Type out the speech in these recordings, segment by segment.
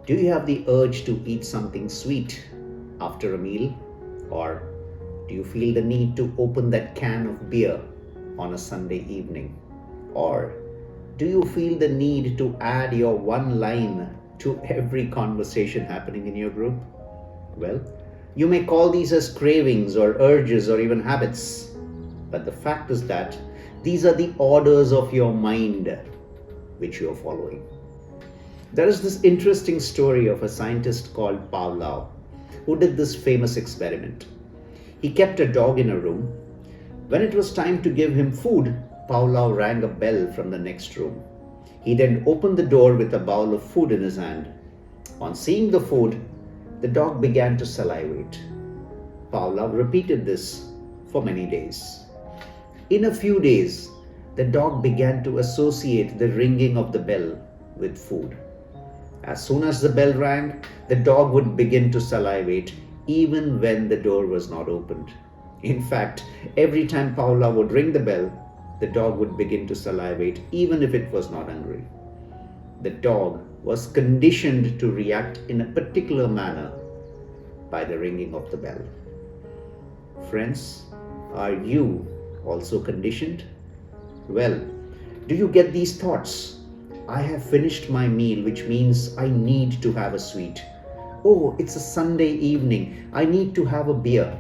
Do you have the urge to eat something sweet after a meal? Or do you feel the need to open that can of beer on a Sunday evening? Or do you feel the need to add your one line to every conversation happening in your group? Well, you may call these as cravings or urges or even habits, but the fact is that these are the orders of your mind which you are following. There is this interesting story of a scientist called Pavlov who did this famous experiment. He kept a dog in a room. When it was time to give him food, Pavlov rang a bell from the next room. He then opened the door with a bowl of food in his hand. On seeing the food, the dog began to salivate. Pavlov repeated this for many days. In a few days, the dog began to associate the ringing of the bell with food. As soon as the bell rang, the dog would begin to salivate even when the door was not opened. In fact, every time Pavlov would ring the bell, the dog would begin to salivate even if it was not hungry. The dog was conditioned to react in a particular manner by the ringing of the bell. Friends, are you also conditioned? Well, do you get these thoughts? I have finished my meal, which means I need to have a sweet. Oh, it's a Sunday evening. I need to have a beer.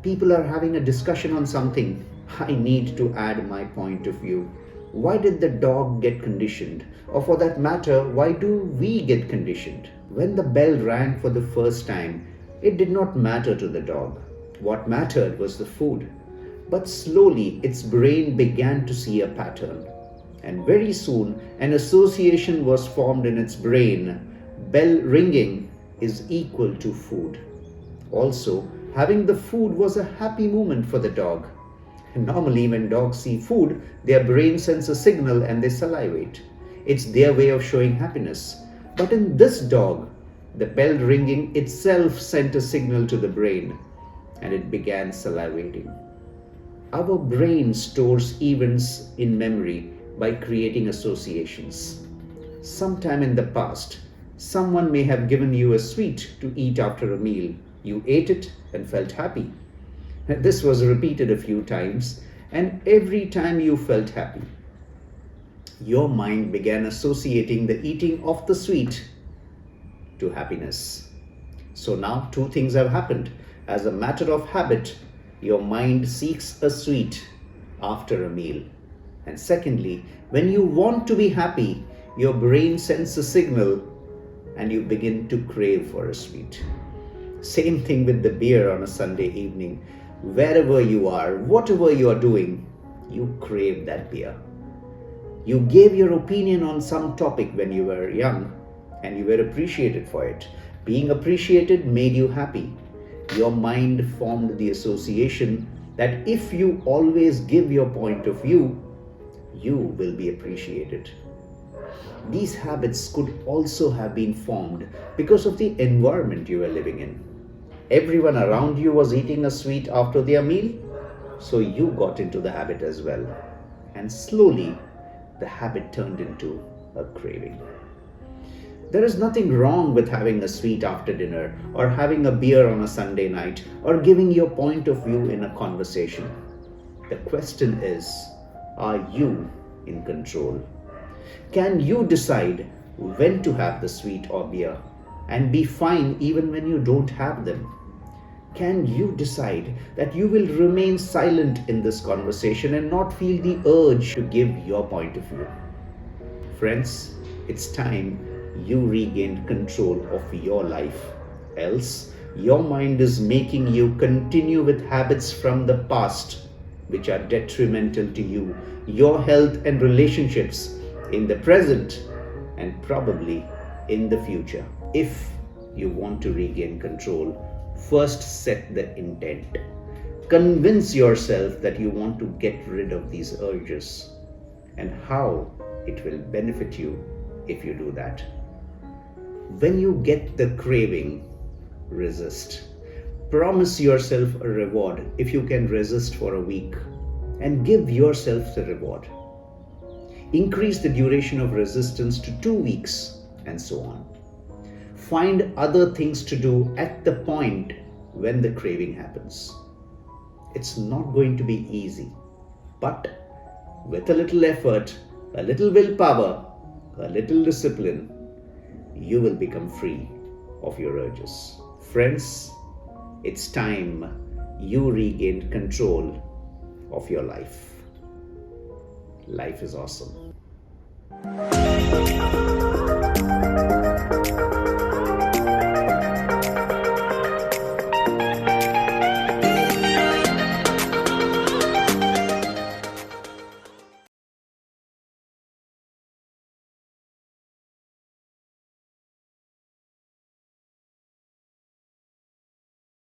People are having a discussion on something. I need to add my point of view. Why did the dog get conditioned? Or for that matter, why do we get conditioned? When the bell rang for the first time, it did not matter to the dog. What mattered was the food. But slowly its brain began to see a pattern. And very soon an association was formed in its brain. Bell ringing is equal to food. Also, having the food was a happy moment for the dog. Normally, when dogs see food, their brain sends a signal and they salivate. It's their way of showing happiness. But in this dog, the bell ringing itself sent a signal to the brain and it began salivating. Our brain stores events in memory by creating associations. Sometime in the past, someone may have given you a sweet to eat after a meal. You ate it and felt happy. This was repeated a few times, and every time you felt happy, your mind began associating the eating of the sweet to happiness. So now two things have happened. As a matter of habit, your mind seeks a sweet after a meal. And secondly, when you want to be happy, your brain sends a signal and you begin to crave for a sweet. Same thing with the beer on a Sunday evening. Wherever you are, whatever you are doing, you crave that beer. You gave your opinion on some topic when you were young and you were appreciated for it. Being appreciated made you happy. Your mind formed the association that if you always give your point of view, you will be appreciated. These habits could also have been formed because of the environment you were living in. Everyone around you was eating a sweet after their meal, so you got into the habit as well. And slowly, the habit turned into a craving. There is nothing wrong with having a sweet after dinner, or having a beer on a Sunday night, or giving your point of view in a conversation. The question is, are you in control? Can you decide when to have the sweet or beer and be fine even when you don't have them? Can you decide that you will remain silent in this conversation and not feel the urge to give your point of view? Friends, it's time you regained control of your life. Else, your mind is making you continue with habits from the past which are detrimental to you, your health and relationships in the present and probably in the future. If you want to regain control, first set the intent. Convince yourself that you want to get rid of these urges and how it will benefit you if you do that. When you get the craving, resist. Promise yourself a reward if you can resist for a week and give yourself the reward. Increase the duration of resistance to 2 weeks, and so on. Find other things to do at the point when the craving happens. It's not going to be easy, but with a little effort, a little willpower, a little discipline, you will become free of your urges. Friends, it's time you regained control of your life. Life is awesome.